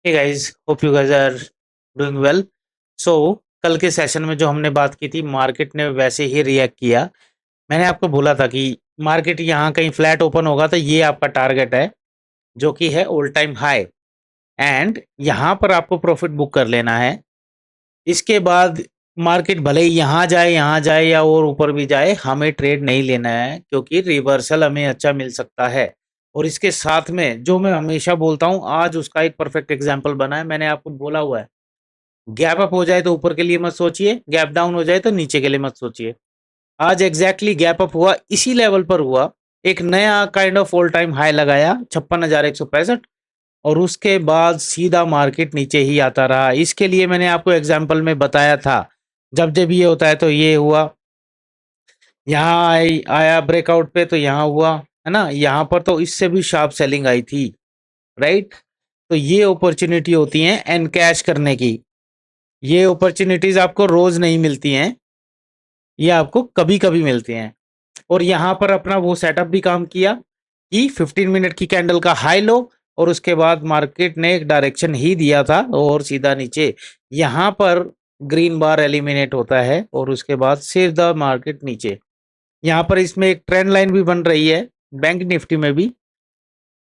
Hey guys, hope you guys are doing well. So कल के session में जो हमने बात की थी, मार्केट ने वैसे ही रिएक्ट किया। मैंने आपको बोला था कि मार्केट यहाँ कहीं फ्लैट ओपन होगा तो ये आपका टारगेट है, जो कि है ऑल टाइम हाई। एंड यहाँ पर आपको प्रॉफिट बुक कर लेना है। इसके बाद मार्केट भले ही यहाँ जाए या और ऊपर भी जाए, हमें ट्रेड नहीं लेना है, क्योंकि रिवर्सल हमें अच्छा मिल सकता है। और इसके साथ में जो मैं हमेशा बोलता हूँ, आज उसका एक परफेक्ट एग्जाम्पल बना है। मैंने आपको बोला हुआ है, गैप अप हो जाए तो ऊपर के लिए मत सोचिए, गैप डाउन हो जाए तो नीचे के लिए मत सोचिए। आज एग्जैक्टली गैप अप हुआ, इसी लेवल पर हुआ, एक नया kind of all time high लगाया 56,165, और उसके बाद सीधा मार्केट नीचे ही आता रहा। इसके लिए मैंने आपको एग्जाम्पल में बताया था, जब जब ये होता है तो ये हुआ, यहाँ आया ब्रेकआउट पे तो यहाँ हुआ, है ना। यहाँ पर तो इससे भी शार्प सेलिंग आई थी, राइट। तो ये अपॉर्चुनिटी होती है एनकैश करने की। ये अपॉर्चुनिटीज आपको रोज नहीं मिलती हैं, ये आपको कभी कभी मिलती हैं। और यहाँ पर अपना वो सेटअप भी काम किया कि 15 मिनट की कैंडल का हाई लो, और उसके बाद मार्केट ने एक डायरेक्शन ही दिया था और सीधा नीचे यहाँ पर ग्रीन बार एलिमिनेट होता है, और उसके बाद सीधा मार्केट नीचे। यहाँ पर इसमें एक ट्रेंड लाइन भी बन रही है बैंक निफ्टी में भी,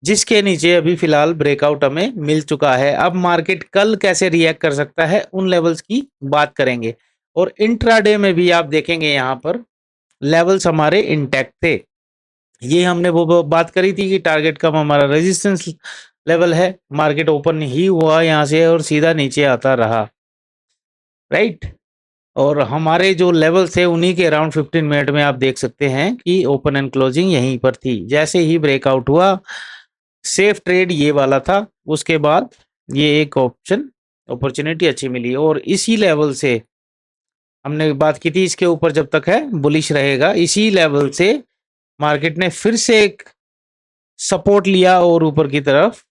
जिसके नीचे अभी फिलहाल ब्रेकआउट हमें मिल चुका है। अब मार्केट कल कैसे रिएक्ट कर सकता है, उन लेवल्स की बात करेंगे। और इंट्राडे में भी आप देखेंगे यहाँ पर लेवल्स हमारे इंटैक्ट थे। ये हमने वो बात करी थी कि टारगेट कम हमारा रेजिस्टेंस लेवल है। मार्केट ओपन ही हुआ यहाँ से और सीधा नीचे आता रहा, राइट। और हमारे जो लेवल थे उन्हीं के अराउंड 15 मिनट में आप देख सकते हैं कि ओपन एंड क्लोजिंग यहीं पर थी। जैसे ही ब्रेकआउट हुआ, सेफ ट्रेड ये वाला था। उसके बाद ये एक ऑप्शन अपॉर्चुनिटी अच्छी मिली, और इसी लेवल से हमने बात की थी, इसके ऊपर जब तक है बुलिश रहेगा। इसी लेवल से मार्केट ने फिर से एक सपोर्ट लिया और ऊपर की तरफ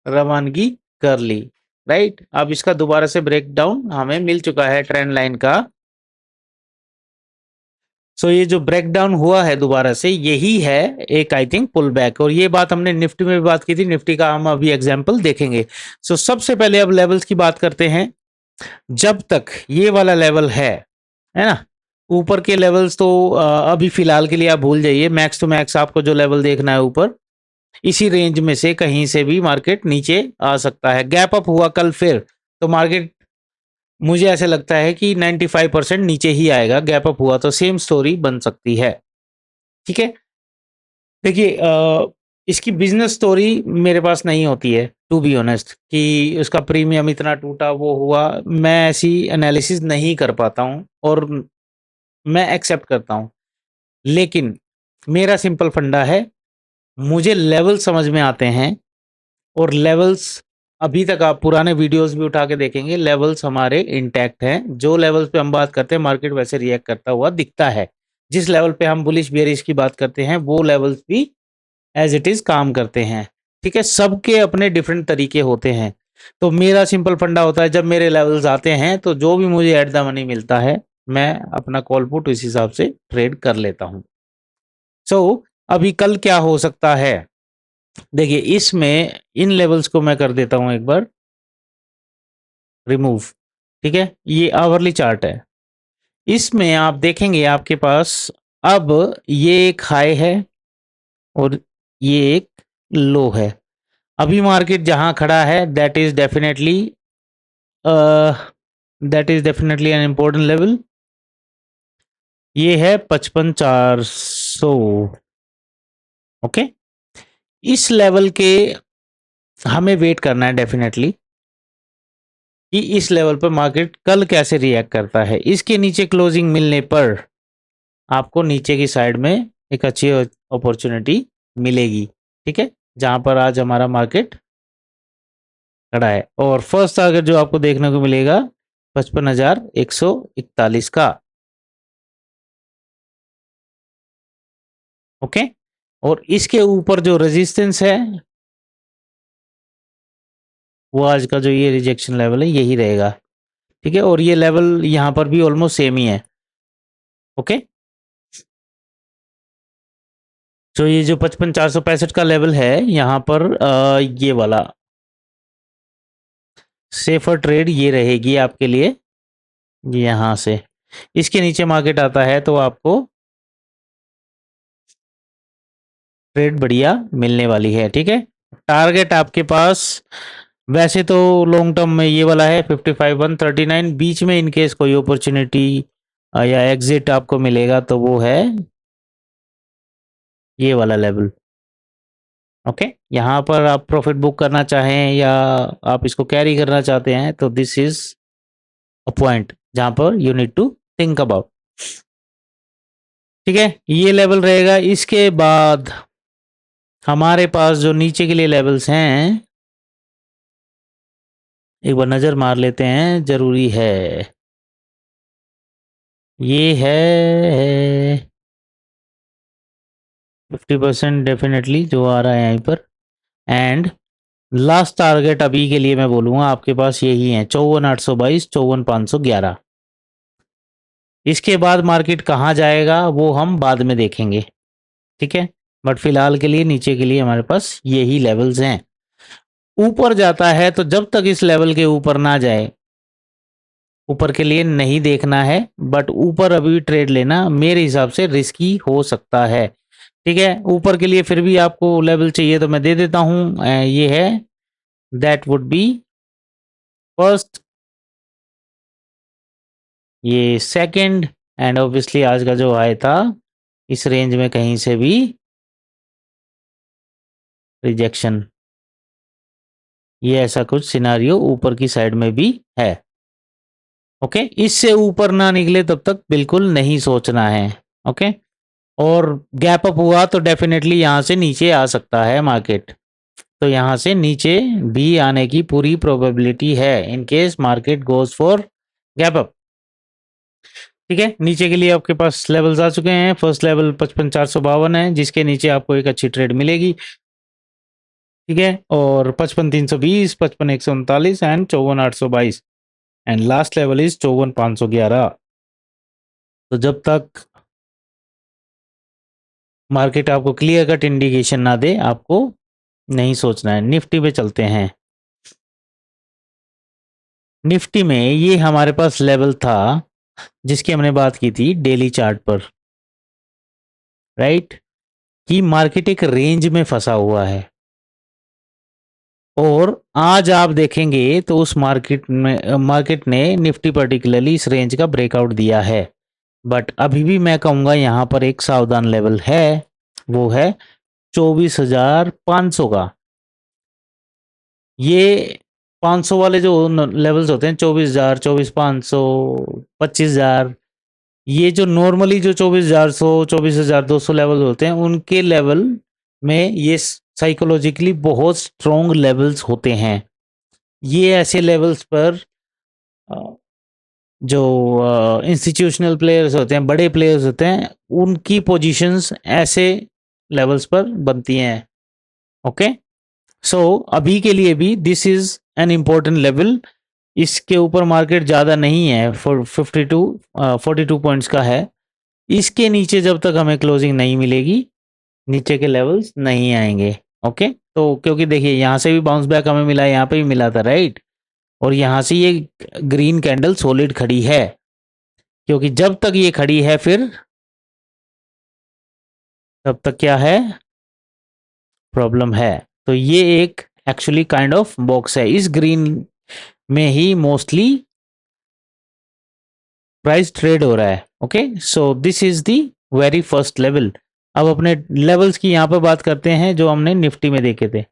रवानगी कर ली, राइट। अब इसका दोबारा से ब्रेकडाउन हमें मिल चुका है ट्रेंड लाइन का। सो ये जो ब्रेकडाउन हुआ है दोबारा से, यही है एक आई थिंक पुल बैक। और ये बात हमने निफ्टी में भी बात की थी, निफ्टी का हम अभी एग्जांपल देखेंगे। सो सबसे पहले अब लेवल्स की बात करते हैं। जब तक ये वाला लेवल है ना, ऊपर के लेवल्स तो अभी फिलहाल के लिए आप भूल जाइए। मैक्स टू मैक्स आपको जो लेवल देखना है ऊपर, इसी रेंज में से कहीं से भी मार्केट नीचे आ सकता है। गैप अप हुआ कल फिर, तो मार्केट मुझे ऐसे लगता है कि 95% नीचे ही आएगा। गैप अप हुआ तो सेम स्टोरी बन सकती है, ठीक है। देखिए, इसकी बिजनेस स्टोरी मेरे पास नहीं होती है, टू बी ऑनेस्ट, कि उसका प्रीमियम इतना टूटा वो हुआ। मैं ऐसी एनालिसिस नहीं कर पाता हूँ, और मैं एक्सेप्ट करता हूँ। लेकिन मेरा सिंपल फंडा है, मुझे लेवल समझ में आते हैं। और लेवल्स, अभी तक आप पुराने वीडियोस भी उठा के देखेंगे, लेवल्स हमारे इंटैक्ट हैं। जो लेवल्स पे हम बात करते हैं, मार्केट वैसे रिएक्ट करता हुआ दिखता है। जिस लेवल पे हम बुलिश बेरिश की बात करते हैं, वो लेवल्स भी एज इट इज काम करते हैं, ठीक है। सबके अपने डिफरेंट तरीके होते हैं। तो मेरा सिंपल फंडा होता है, जब मेरे लेवल्स आते हैं तो जो भी मुझे एट द मनी मिलता है, मैं अपना कॉल पुट इस हिसाब से ट्रेड कर लेता हूँ। सो अभी कल क्या हो सकता है, देखिए इसमें इन लेवल्स को मैं कर देता हूं एक बार रिमूव, ठीक है। ये आवरली चार्ट है। इसमें आप देखेंगे आपके पास अब ये एक हाई है और ये एक लो है। अभी मार्केट जहां खड़ा है, that is definitely an important level. ये है 55,400, ओके। इस लेवल के हमें वेट करना है डेफिनेटली, कि इस लेवल पर मार्केट कल कैसे रिएक्ट करता है। इसके नीचे क्लोजिंग मिलने पर आपको नीचे की साइड में एक अच्छी अपॉर्चुनिटी मिलेगी, ठीक है, जहां पर आज हमारा मार्केट खड़ा है। और फर्स्ट टारगेट जो आपको देखने को मिलेगा 55,141 का, ओके। और इसके ऊपर जो रेजिस्टेंस है, वो आज का जो ये रिजेक्शन लेवल है यही रहेगा, ठीक है। और ये लेवल यहां पर भी ऑलमोस्ट सेम ही है, ओके। तो ये जो 55,465 का लेवल है यहाँ पर, ये वाला सेफर ट्रेड ये रहेगी आपके लिए यहाँ से। इसके नीचे मार्केट आता है तो आपको ट्रेड बढ़िया मिलने वाली है, ठीक है। टारगेट आपके पास वैसे तो लॉन्ग टर्म में ये वाला है 55,139, बीच में इनकेस कोई अपॉर्चुनिटी या एग्जिट आपको मिलेगा तो वो है ये वाला लेवल। ओके, यहाँ पर आप प्रॉफिट बुक करना चाहें या आप इसको कैरी करना चाहते हैं तो दिस इज अ पॉइंट जहां पर you need to think about, ठीक है। ये लेवल रहेगा। इसके बाद हमारे पास जो नीचे के लिए लेवल्स हैं एक बार नजर मार लेते हैं, जरूरी है। ये है 50% डेफिनेटली जो आ रहा है यहीं पर। एंड लास्ट टारगेट अभी के लिए मैं बोलूंगा आपके पास यही है 54,822, 54,511। इसके बाद मार्केट कहाँ जाएगा वो हम बाद में देखेंगे, ठीक है। बट फिलहाल के लिए नीचे के लिए हमारे पास यही लेवल्स हैं। ऊपर जाता है तो जब तक इस लेवल के ऊपर ना जाए ऊपर के लिए नहीं देखना है, बट ऊपर अभी ट्रेड लेना मेरे हिसाब से रिस्की हो सकता है, ठीक है। ऊपर के लिए फिर भी आपको लेवल चाहिए तो मैं दे देता हूं। ये है दैट वुड बी फर्स्ट, ये सेकंड, एंड ऑब्वियसली आज का जो हाई था इस रेंज में कहीं से भी रिजेक्शन, ये ऐसा कुछ सिनारियो ऊपर की साइड में भी है। ओके, इससे ऊपर ना निकले तब तक बिल्कुल नहीं सोचना है। ओके, और गैप अप हुआ तो डेफिनेटली यहाँ से नीचे आ सकता है मार्केट, तो यहाँ से नीचे भी आने की पूरी प्रोबेबिलिटी है in case market goes for gap up, ठीक है। नीचे के लिए आपके पास लेवल्स आ चुके हैं। फर्स्ट लेवल 55,452 है जिसके नीचे आपको एक अच्छी ट्रेड मिलेगी, ठीक है। और 55,320, 55,139 and 54,822, and last level is 54,511। तो जब तक मार्केट आपको क्लियर कट इंडिकेशन ना दे आपको नहीं सोचना है। निफ्टी पे चलते हैं। निफ्टी में ये हमारे पास लेवल था जिसकी हमने बात की थी डेली चार्ट पर, राइट, कि मार्केट एक रेंज में फंसा हुआ है। और आज आप देखेंगे तो उस मार्केट ने निफ्टी पर्टिकुलरली इस रेंज का ब्रेकआउट दिया है, बट अभी भी मैं कहूंगा यहां पर एक सावधान लेवल है, वो है 24,500 का। ये 500 वाले जो लेवल्स होते हैं 24,000, 24,500, 25,000, ये जो नॉर्मली जो 24,100, 24,200 लेवल होते हैं उनके लेवल में ये साइकोलॉजिकली बहुत स्ट्रॉन्ग लेवल्स होते हैं। ये ऐसे लेवल्स पर जो इंस्टीट्यूशनल प्लेयर्स होते हैं, बड़े प्लेयर्स होते हैं, उनकी पोजीशंस ऐसे लेवल्स पर बनती हैं। ओके, सो अभी के लिए भी this is an important level. इसके ऊपर मार्केट ज़्यादा नहीं है, 42 पॉइंट्स का है। इसके नीचे जब तक हमें क्लोजिंग नहीं मिलेगी नीचे के लेवल्स नहीं आएंगे। ओके, तो क्योंकि देखिए यहाँ से भी बाउंस बैक हमें मिला, यहाँ पे भी मिला था, राइट, और यहाँ से ये ग्रीन कैंडल सॉलिड खड़ी है, क्योंकि जब तक ये खड़ी है फिर तब तक क्या है, प्रॉब्लम है। तो ये एक एक्चुअली काइंड ऑफ बॉक्स है, इस ग्रीन में ही मोस्टली प्राइस ट्रेड हो रहा है। Okay, so this is the very first level. अब अपने लेवल्स की यहां पर बात करते हैं जो हमने निफ्टी में देखे थे।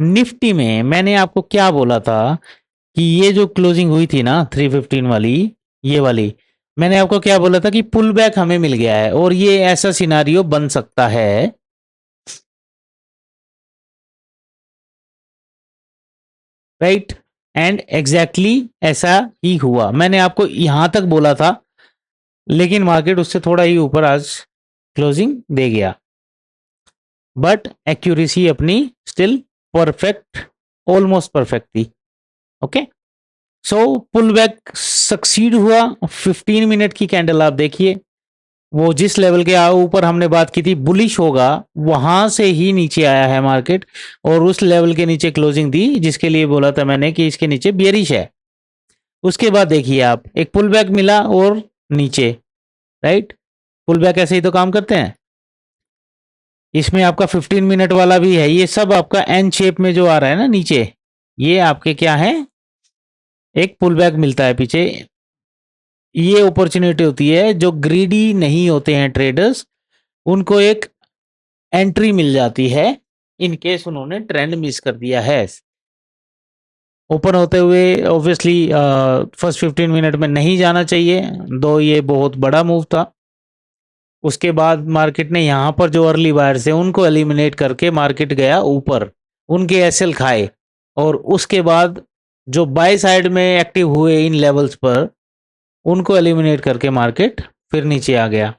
निफ्टी में मैंने आपको क्या बोला था कि ये जो क्लोजिंग हुई थी ना 315 वाली, ये वाली, मैंने आपको क्या बोला था कि पुल बैक हमें मिल गया है और ये ऐसा सिनारियो बन सकता है, राइट, एंड एग्जैक्टली ऐसा ही हुआ। मैंने आपको यहां तक बोला था लेकिन मार्केट उससे थोड़ा ही ऊपर आज क्लोजिंग दे गया, बट एक्यूरेसी अपनी स्टिल परफेक्ट, ऑलमोस्ट परफेक्ट थी। ओके, सो पुल बैक सक्सीड हुआ। 15 मिनट की कैंडल आप देखिए, वो जिस लेवल के ऊपर हमने बात की थी बुलिश होगा, वहां से ही नीचे आया है मार्केट और उस लेवल के नीचे क्लोजिंग दी, जिसके लिए बोला था मैंने कि इसके नीचे बियरिश है। उसके बाद देखिए आप, एक पुल बैक मिला और नीचे, राइट। पुल बैक ऐसे ही तो काम करते हैं। इसमें आपका 15 मिनट वाला भी है, ये सब आपका एन शेप में जो आ रहा है ना नीचे, ये आपके क्या है, एक पुल बैक मिलता है पीछे। ये अपॉर्चुनिटी होती है, जो ग्रीडी नहीं होते हैं ट्रेडर्स, उनको एक एंट्री मिल जाती है इन केस उन्होंने ट्रेंड मिस कर दिया है। ओपन होते हुए ऑब्वियसली फर्स्ट 15 मिनट में नहीं जाना चाहिए, दो ये बहुत बड़ा मूव था। उसके बाद मार्केट ने यहाँ पर जो अर्ली बायर्स है उनको एलिमिनेट करके मार्केट गया ऊपर, उनके एसएल खाए, और उसके बाद जो बाय साइड में एक्टिव हुए इन लेवल्स पर, उनको एलिमिनेट करके मार्केट फिर नीचे आ गया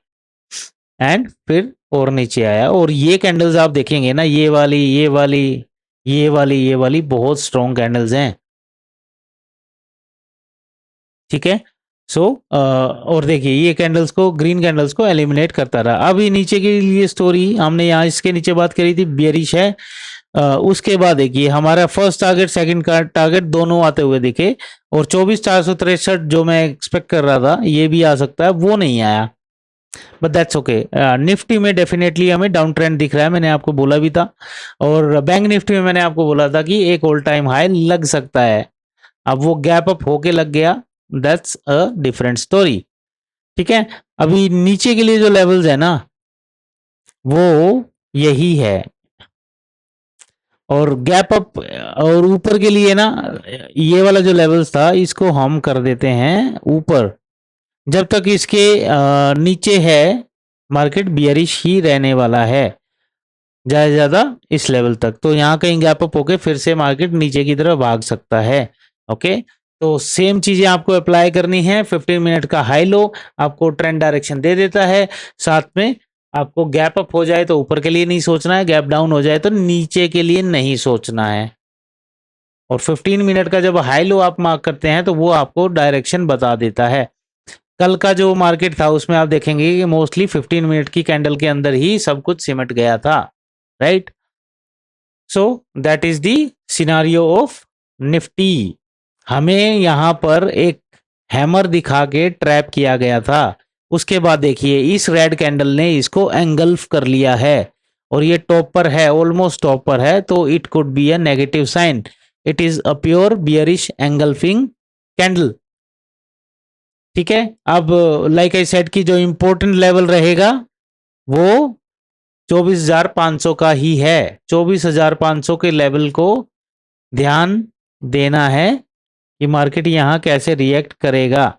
एंड फिर और नीचे आया। और ये कैंडल्स आप देखेंगे ना, ये वाली, ये वाली, ये वाली, ये वाली बहुत स्ट्रॉन्ग कैंडल्स हैं, ठीक है। सो और देखिए ये कैंडल्स को, ग्रीन कैंडल्स को एलिमिनेट करता रहा। अभी नीचे के लिए स्टोरी हमने यहाँ इसके नीचे बात करी थी, बियरिश है। उसके बाद देखिए हमारा फर्स्ट टारगेट, सेकंड का टारगेट दोनों आते हुए दिखे, और 24,463 जो मैं एक्सपेक्ट कर रहा था ये भी आ सकता है, वो नहीं आया, बट दैट्स ओके। निफ्टी में डेफिनेटली हमें डाउन ट्रेंड दिख रहा है, मैंने आपको बोला भी था। और बैंक निफ्टी में मैंने आपको बोला था कि एक ऑल टाइम हाई लग सकता है, अब वो गैप अप होके लग गया, दैट्स अ डिफरेंट स्टोरी, ठीक है। अभी नीचे के लिए जो लेवल्स है ना, वो यही है, और गैप अप, और ऊपर के लिए ना, ये वाला जो लेवल्स था इसको हम कर देते हैं ऊपर। जब तक इसके नीचे है मार्केट बियरिश ही रहने वाला है, ज़्यादा से ज़्यादा इस लेवल तक। तो यहाँ कहीं गैप अप होके फिर से मार्केट नीचे की तरफ भाग सकता है, ओके। तो सेम चीज़ें आपको अप्लाई करनी है। 15 मिनट का हाई लो आपको ट्रेंड डायरेक्शन दे देता है, साथ में आपको गैप अप हो जाए तो ऊपर के लिए नहीं सोचना है, गैप डाउन हो जाए तो नीचे के लिए नहीं सोचना है। और 15 मिनट का जब हाई लो आप मार्क करते हैं तो वो आपको डायरेक्शन बता देता है। कल का जो मार्केट था उसमें आप देखेंगे कि मोस्टली 15 मिनट की कैंडल के अंदर ही सब कुछ सिमट गया था, right. So that is the scenario of Nifty. हमें यहाँ पर एक हैमर दिखा के ट्रैप किया गया था, उसके बाद देखिए इस रेड कैंडल ने इसको एंगल्फ कर लिया है, और ये टॉप पर है, ऑलमोस्ट टॉप पर है, तो it could be a negative sign. It is a pure bearish engulfing candle, ठीक है। अब लाइक आई सेड की जो इंपॉर्टेंट लेवल रहेगा वो 24,500 का ही है। 24,500 के लेवल को ध्यान देना है कि मार्केट यहाँ कैसे रिएक्ट करेगा,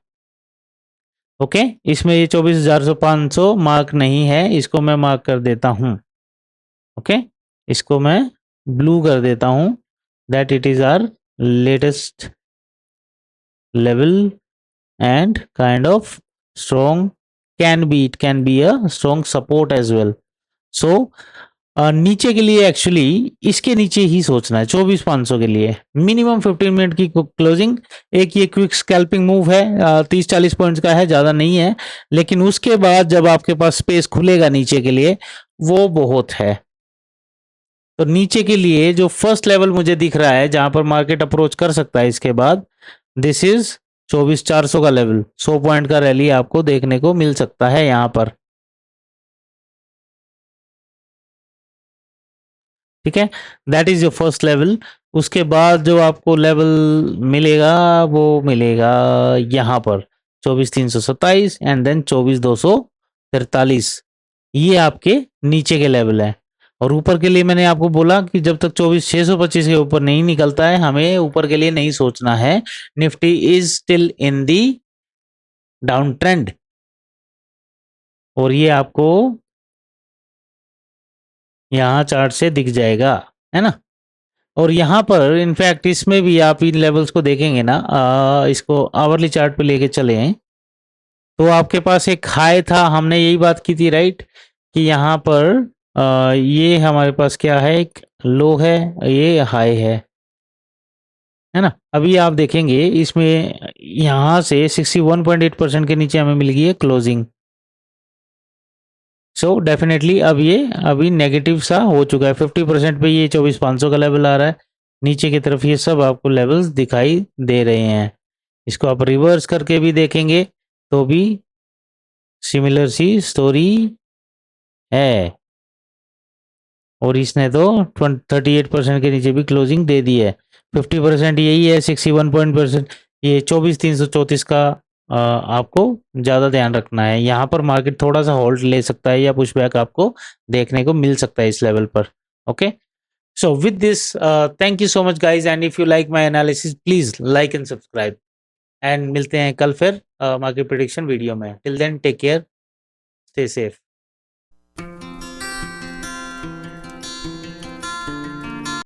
ओके। इसमें ये 24,500 मार्क नहीं है, इसको मैं मार्क कर देता हूँ, ओके। इसको मैं ब्लू कर देता हूँ, that it is our latest level and kind of strong, it can be a strong support as well. So नीचे के लिए एक्चुअली इसके नीचे ही सोचना है 24,500 के लिए मिनिमम 15 मिनट की क्लोजिंग। एक ये क्विक स्कैल्पिंग मूव है, 30-40 पॉइंट्स का है, ज़्यादा नहीं है, लेकिन उसके बाद जब आपके पास स्पेस खुलेगा नीचे के लिए वो बहुत है। तो नीचे के लिए जो फर्स्ट लेवल मुझे दिख रहा है जहां पर मार्केट अप्रोच कर सकता है इसके बाद, दिस इज 24,400 का लेवल। 100 पॉइंट का रैली आपको देखने को मिल सकता है यहां पर, ठीक है। That is your first level. उसके बाद जो आपको लेवल मिलेगा वो मिलेगा यहाँ पर 24,327 एंड देन 24,243, ये आपके नीचे के लेवल है। और ऊपर के लिए मैंने आपको बोला कि जब तक 24,625 के ऊपर नहीं निकलता है हमें ऊपर के लिए नहीं सोचना है। Nifty is still in the down trend, और ये आपको यहाँ चार्ट से दिख जाएगा, है ना। और यहाँ पर इनफैक्ट इसमें भी आप इन लेवल्स को देखेंगे ना, इसको आवरली चार्ट पे लेके चले हैं तो आपके पास एक हाई था, हमने यही बात की थी, राइट, कि यहाँ पर ये हमारे पास क्या है, एक लो है, ये हाई है ना। अभी आप देखेंगे इसमें यहाँ से 61.8% के नीचे हमें मिल गई है क्लोजिंग, सो डेफिनेटली अब ये अभी नेगेटिव सा हो चुका है। 50% पे ये 24,500 का लेवल आ रहा है। नीचे की तरफ ये सब आपको लेवल्स दिखाई दे रहे हैं। इसको आप रिवर्स करके भी देखेंगे तो भी सिमिलर सी स्टोरी है। और इसने तो 38% के नीचे भी क्लोजिंग दे दी है। 50% यही है, 61% ये 24,334 का आपको ज़्यादा ध्यान रखना है। यहाँ पर मार्केट थोड़ा सा होल्ड ले सकता है या पुशबैक आपको देखने को मिल सकता है इस लेवल पर। Okay, so with this thank you so much guys, and if you like my analysis please like and subscribe, एंड मिलते हैं कल फिर मार्केट प्रेडिक्शन वीडियो में। Till then take care, stay safe.